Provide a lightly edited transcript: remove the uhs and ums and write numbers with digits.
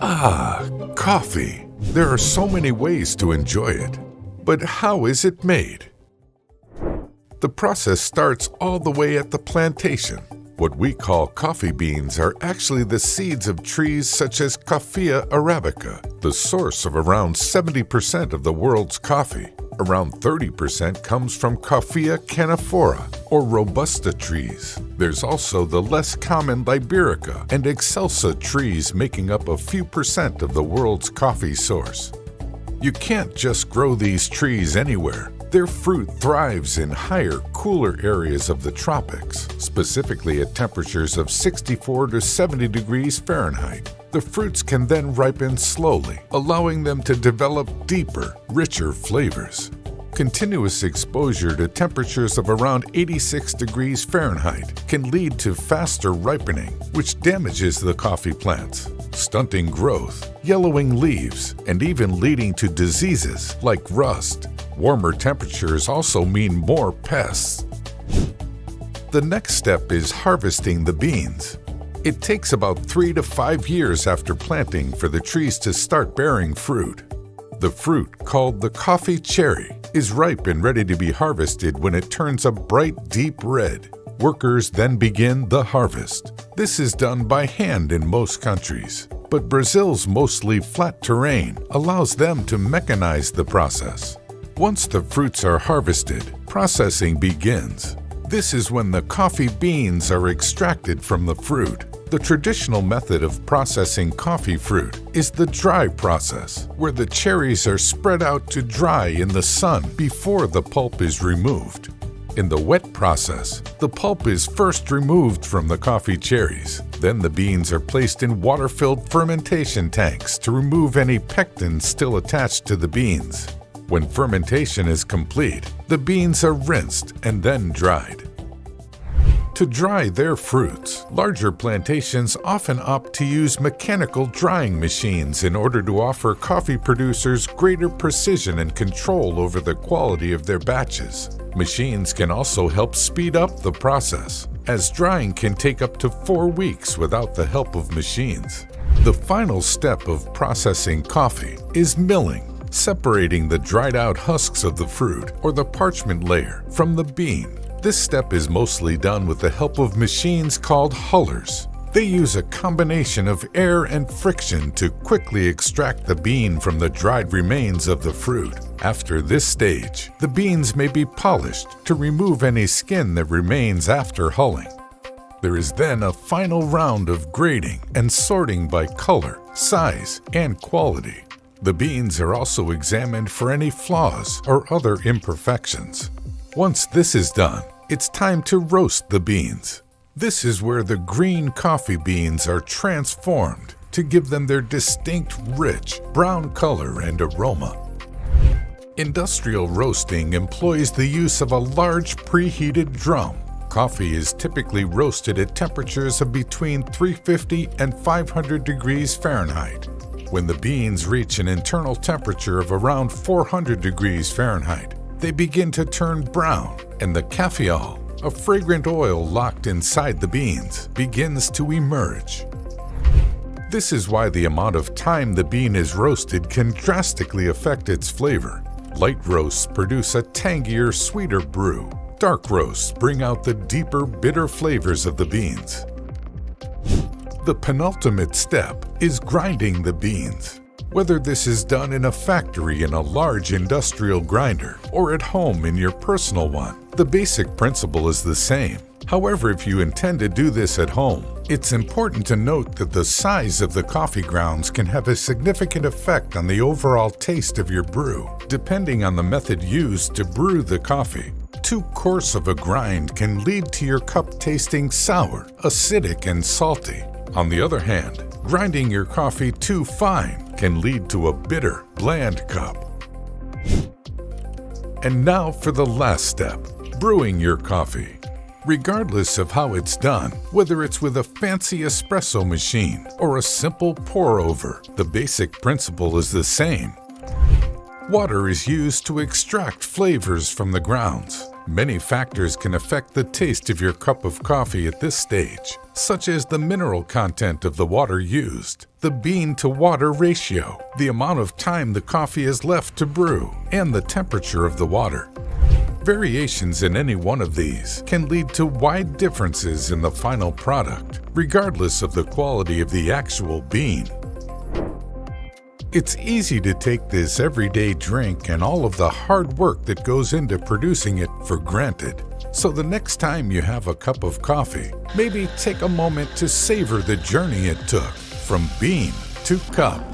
Ah, coffee. There are so many ways to enjoy it. But how is it made? The process starts all the way at the plantation. What we call coffee beans are actually the seeds of trees such as Coffea arabica, the source of around 70% of the world's coffee. Around 30% comes from Coffea canephora, or robusta trees. There's also the less common Liberica and excelsa trees making up a few percent of the world's coffee source. You can't just grow these trees anywhere. Their fruit thrives in higher, cooler areas of the tropics, specifically at temperatures of 64 to 70 degrees Fahrenheit. The fruits can then ripen slowly, allowing them to develop deeper, richer flavors. Continuous exposure to temperatures of around 86 degrees Fahrenheit can lead to faster ripening, which damages the coffee plants, stunting growth, yellowing leaves, and even leading to diseases like rust. Warmer temperatures also mean more pests. The next step is harvesting the beans. It takes about 3 to 5 years after planting for the trees to start bearing fruit. The fruit, called the coffee cherry, is ripe and ready to be harvested when it turns a bright, deep red. Workers then begin the harvest. This is done by hand in most countries, but Brazil's mostly flat terrain allows them to mechanize the process. Once the fruits are harvested, processing begins. This is when the coffee beans are extracted from the fruit. The traditional method of processing coffee fruit is the dry process, where the cherries are spread out to dry in the sun before the pulp is removed. In the wet process, the pulp is first removed from the coffee cherries. Then the beans are placed in water-filled fermentation tanks to remove any pectin still attached to the beans. When fermentation is complete, the beans are rinsed and then dried. To dry their fruits, larger plantations often opt to use mechanical drying machines in order to offer coffee producers greater precision and control over the quality of their batches. Machines can also help speed up the process, as drying can take up to 4 weeks without the help of machines. The final step of processing coffee is milling, separating the dried-out husks of the fruit, or the parchment layer, from the bean. This step is mostly done with the help of machines called hullers. They use a combination of air and friction to quickly extract the bean from the dried remains of the fruit. After this stage, the beans may be polished to remove any skin that remains after hulling. There is then a final round of grading and sorting by color, size, and quality. The beans are also examined for any flaws or other imperfections. Once this is done, it's time to roast the beans. This is where the green coffee beans are transformed to give them their distinct, rich, brown color and aroma. Industrial roasting employs the use of a large preheated drum. Coffee is typically roasted at temperatures of between 350 and 500 degrees Fahrenheit. When the beans reach an internal temperature of around 400 degrees Fahrenheit, they begin to turn brown, and the cafeol, a fragrant oil locked inside the beans, begins to emerge. This is why the amount of time the bean is roasted can drastically affect its flavor. Light roasts produce a tangier, sweeter brew. Dark roasts bring out the deeper, bitter flavors of the beans. The penultimate step is grinding the beans. Whether this is done in a factory in a large industrial grinder or at home in your personal one, the basic principle is the same. However, if you intend to do this at home, it's important to note that the size of the coffee grounds can have a significant effect on the overall taste of your brew, depending on the method used to brew the coffee. Too coarse of a grind can lead to your cup tasting sour, acidic, and salty. On the other hand, grinding your coffee too fine can lead to a bitter, bland cup. And now for the last step, brewing your coffee. Regardless of how it's done, whether it's with a fancy espresso machine or a simple pour-over, the basic principle is the same. Water is used to extract flavors from the grounds. Many factors can affect the taste of your cup of coffee at this stage, such as the mineral content of the water used, the bean-to-water ratio, the amount of time the coffee is left to brew, and the temperature of the water. Variations in any one of these can lead to wide differences in the final product, regardless of the quality of the actual bean. It's easy to take this everyday drink and all of the hard work that goes into producing it for granted. So the next time you have a cup of coffee, maybe take a moment to savor the journey it took from bean to cup.